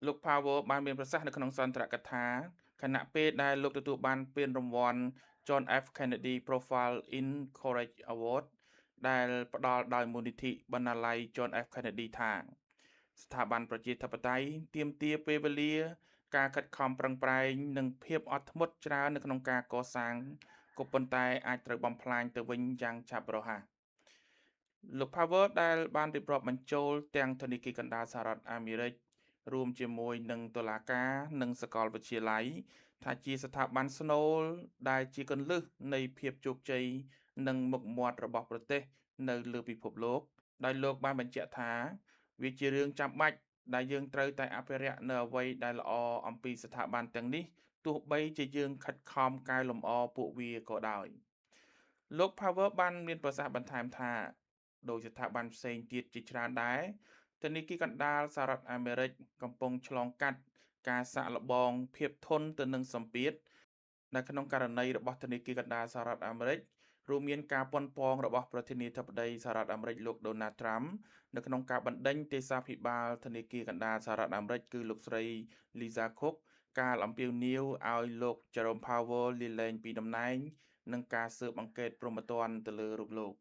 លោក Power បានមានប្រសាសន៍នៅក្នុងសន្ទរកថាខណៈពេលដែលលោកទទួលបានពានរង្វាន់ John F Kennedy Profile in Courage Award ដែលផ្ដល់ដោយមូលនិធិបណ្ណាល័យ John F Kennedy ថាស្ថាប័នប្រជាធិបតេយ្យទាមទារពេលវេលាការខិតខំប្រឹងប្រែងនិងភាពអត់ធ្មត់ច្រើននៅក្នុងការកសាងក៏ប៉ុន្តែអាចត្រូវបំផ្លាញទៅវិញយ៉ាងឆាប់រហ័សលោក Power ដែលបានរៀបរាប់បញ្ចូលទាំងធនាគារកណ្ដាលសហរដ្ឋអាមេរិករួមជាមួយនឹងតុលាការនិងសាកលវិទ្យាល័យថាជាស្ថាប័នស្នូលដែលជាគន្លឹះនៃភាពជោគជ័យនិងមុខមាត់របស់ប្រទេសនៅលើពិភពលោកដោយលោកបានបញ្ជាក់ថាវាជារឿងចាំបាច់ដែលយើងត្រូវតែអភិរក្សនៅអ្វីដែលល្អអំពីស្ថាប័នទាំងនេះទោះបីជាយើងខិតខំកែលម្អពួកវាក៏ដោយលោក Power បានមានប្រសាសន៍បន្ថែមថាដោយស្ថាប័នផ្សេងទៀតជាច្រើនដែរធនាគារកណ្ដាលសហរដ្ឋអាមេរិកកំពុងឆ្លងកាត់ការសាក់លបងភាពធន់ទៅនឹងសម្ពាធនៅក្នុងករណីរបស់ធនាគារកណ្ដាលសហរដ្ឋអាមេរិករួមមានការប៉ុនប៉ងរបស់ប្រធានាធិបតីសហរដ្ឋអាមេរិកលោក Donald Trump នៅក្នុងការបណ្ដេញទេសាភិបាលធនាគារកណ្ដាលសហរដ្ឋអាមេរិកគឺលោកស្រី Lisa Cook ការអំពាវនាវឲ្យលោក Jerome Powell លាលែងពីតំណែងនិងការស៊ើបអង្កេតព្រហ្មទណ្ឌទៅលើរូបលោក